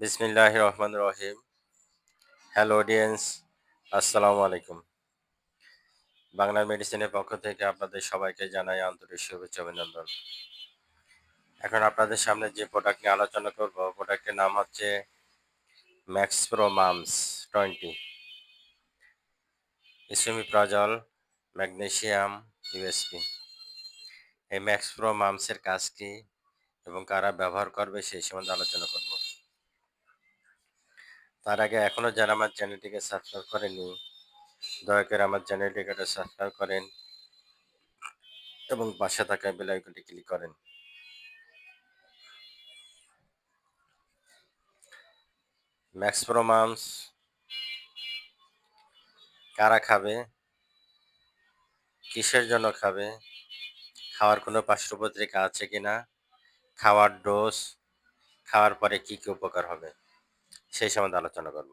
বিসমিল্লাহির রহমানির রহিম। Hello audience, আসসালামু আলাইকুম। বাংলা মেডিসিনের পক্ষ থেকে আপনাদের সবাইকে জানাই আন্তরিক শুভেচ্ছা অভিনন্দন। এখন আপনাদের সামনে যে প্রোডাক্ট নিয়ে আলোচনা করব, প্রোডাক্টের নাম হচ্ছে max Pro mum's 20, esomeprazole, magnesium, USP. এই ম্যাক্স প্রো মামসের কাজ কি এবং কারা ব্যবহার করবে সেই সম্বন্ধে আলোচনা করব। তার আগে এখনও যারা আমার চ্যানেলটিকে সাবস্ক্রাইব করেনি, দয়া করে আমার চ্যানেলটিকে সাবস্ক্রাইব করেন এবং পাশে থাকা বেল আইকনটি ক্লিক করেন। ম্যাক্স প্রো মামস কারা খাবে, কিসের জন্য খাবে, খাওয়ার কোনো পার্শ্বপ্রতিক্রিয়া আছে কিনা, খাওয়ার ডোজ, খাওয়ার পরে কি কি উপকার হবে সেই সম্বন্ধে আলোচনা করব।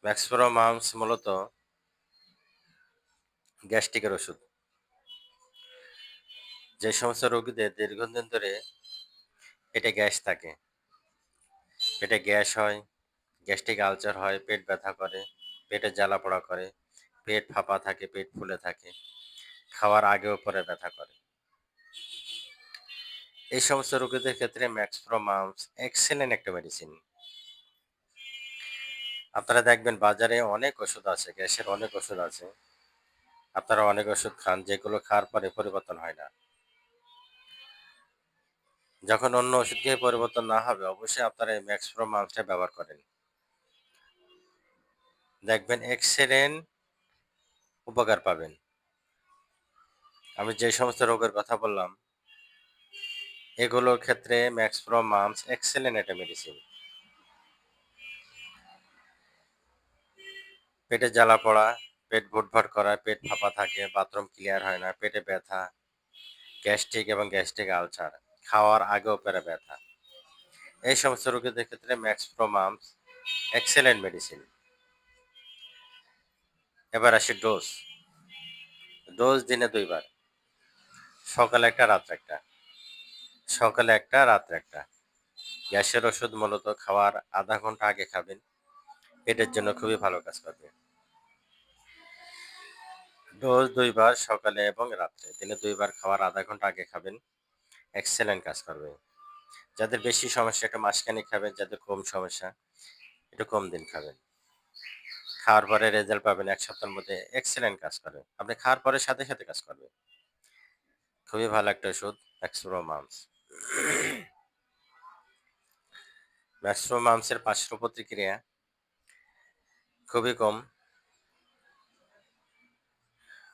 ম্যাক্স প্রো মামস মূলত গ্যাস্ট্রিকের ওষুধ। যে সমস্ত রোগীদের দীর্ঘদিন ধরে পেটে গ্যাস থাকে, পেটে গ্যাস হয়, গ্যাস্ট্রিক আলসার হয়, পেট ব্যথা করে, পেটে জ্বালা পোড়া করে, পেট ফাঁপা থাকে, পেট ফুলে থাকে, খাওয়ার আগেও পরে ব্যথা করে, এই সমস্ত রোগীদের ক্ষেত্রে ম্যাক্স প্রো মামস এক্সেলেন্ট একটা মেডিসিন। আপনারা দেখবেন বাজারে অনেক ওষুধ আছে, গ্যাসের অনেক ওষুধ আছে, আপনারা অনেক ওষুধ খান যেগুলো খাওয়ার পরে পরিবর্তন হয় না। যখন অন্য ওষুধ খেয়ে পরিবর্তন না হবে, অবশ্যই আপনারা এই ম্যাক্স প্রো মামসটা ব্যবহার করেন, দেখবেন এক্সেলেন্ট উপকার পাবেন। আমি যে সমস্ত রোগের কথা বললাম এগুলোর ক্ষেত্রে ম্যাক্স প্রো মামস এক্সেলেন্ট একটা মেডিসিন। পেটে জ্বালা পড়া, পেট ভুটভাট করা, পেট ফাঁপা থাকে, বাথরুম ক্লিয়ার হয় না, পেটে ব্যথা, গ্যাস্ট্রিক এবং গ্যাস্ট্রিক আলসার, খাওয়ার আগেও পেটে ব্যথা, এই সমস্ত রোগীদের ক্ষেত্রে max Pro mum's excellent medicine. এবার আসি ডোজ। ডোজ দিনে 2 বার, সকালে একটা, রাত্রে একটা। সকালে একটা, রাত্রে একটা। গ্যাসের ওষুধ মূলত খাওয়ার আধা ঘন্টা আগে খাবেন, পেটের জন্য খুবই ভালো কাজ করবে। ডোজ 2 বার, সকালে এবং রাত্রে, দিনে 2 বার খাওয়ার আধা ঘন্টা আগে খাবেন, এক্সেলেন্ট কাজ করবে। যাদের বেশি সমস্যা একটা মাসখানেক খাবেন, যাদের কম সমস্যা একটু কম দিন খাবেন, খাওয়ার পরে রেজাল্ট পাবেন 1 সপ্তাহের মধ্যে, এক্সেলেন্ট কাজ করবে। আপনি খাওয়ার পরে সাথে সাথে কাজ করবে, খুবই ভালো একটা ওষুধ Max Pro MUPS. Max Pro মামসের পার্শ্ব প্রতিক্রিয়া খুবই কম।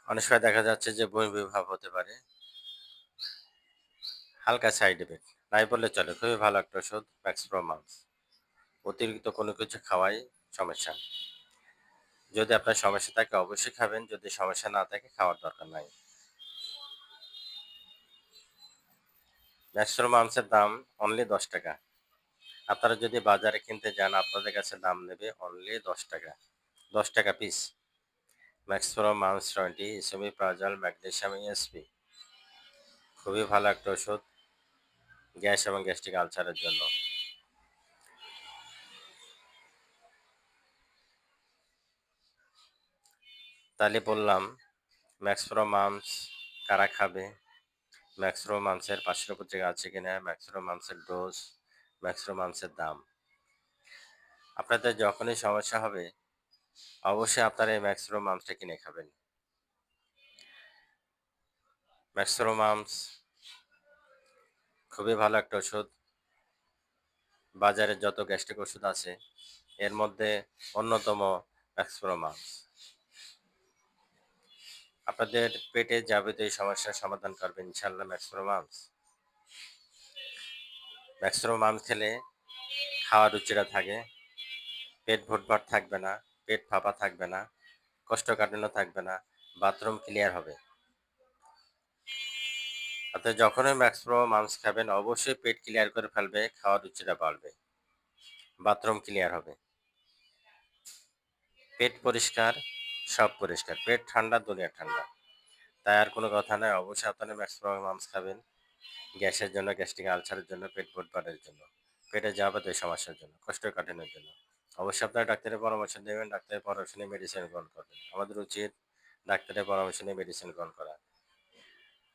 অনেক সময় দেখা যাচ্ছে যে বমি বমি ভাব হতে পারে, হালকা সাইড এফেক্ট, নাই বললে চলে। খুবই ভালো একটা ওষুধ ম্যাক্স প্রো মামস। অতিরিক্ত কোনো কিছু খাওয়াই সমস্যা। যদি আপনার সমস্যা থাকে অবশ্যই খাবেন, যদি সমস্যা না থাকে খাওয়ার দরকার নাই। ম্যাক্স প্রো মামসের দাম অনলি 10 টাকা। আপনারা যদি বাজারে কিনতে যান আপনাদের কাছে দাম নেবে অনলি 10 টাকা, 10 টাকা piece. Max Pro mum's 20, esomeprazole, magnesium, USP, খুবই ভালো একটা ওষুধ গ্যাস এবং গ্যাস্ট্রিক আলসারের জন্য। তাহলে বললাম ম্যাক্স প্রো মামস কারা খাবে, ম্যাক্স প্রো মামসের পার্শ্ব প্রতিক্রিয়া আছে কিনা, ম্যাক্স প্রো মামসের ডোজ, ম্যাক্স প্রো মামসের দাম। আপনাদের যখনই সমস্যা হবে অবশ্যই আপনারা এই ম্যাক্স প্রো মামসটা কিনে খাবেন। ম্যাক্স প্রো মামস খুবই ভালো একটা ওষুধ। বাজারে যত গ্যাস্ট্রিক ওষুধ আছে এর মধ্যে অন্যতম ম্যাক্স প্রো মামস। আপনাদের পেটে যাবতীয় সমস্যার সমাধান করবে ইনশাল্লাহ max Pro MUPS. Max Pro mum's খেলে খাওয়ার রুচিটা থাকে, পেট ভুটভাট থাকবে না, পেট ফাঁপা থাকবে না, কোষ্ঠকাঠিন্য থাকবে না, বাথরুম ক্লিয়ার হবে। অর্থাৎ যখনই ম্যাক্স প্রো মামস খাবেন অবশ্যই পেট ক্লিয়ার করে ফেলবে, খাওয়ার রুচিটা বাড়বে, বাথরুম ক্লিয়ার হবে, পেট পরিষ্কার, সব পরিষ্কার, পেট ঠান্ডা, দুনিয়া ঠান্ডা। তাই আর কোনো কথা নয়, অবশ্যই আপনারা ম্যাক্স প্রো মামস খাবেন গ্যাসের জন্য, গ্যাস্ট্রিক আলসারের জন্য, পেট ভুটভাটের জন্য। পেটে যাবতীয় সমস্যার জন্য, কোষ্ঠকাঠিন্যের জন্য। অবশ্যই আপনারা ডাক্তারের পরামর্শ নেবেন, ডাক্তারের পরামর্শ নিয়ে মেডিসিন গ্রহণ করবেন। আমাদের উচিত ডাক্তারের পরামর্শ নিয়ে মেডিসিন গ্রহণ করা।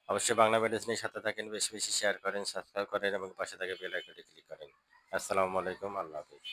অবশ্যই বাংলা মেডিসিনের সাথে থাকেন, বেশি বেশি শেয়ার করেন, সাবস্ক্রাইব করেন এবং পাশে থাকা বেল আইকনটি ক্লিক করেন। আসসালামু আলাইকুম, আল্লাহ হাফেজ।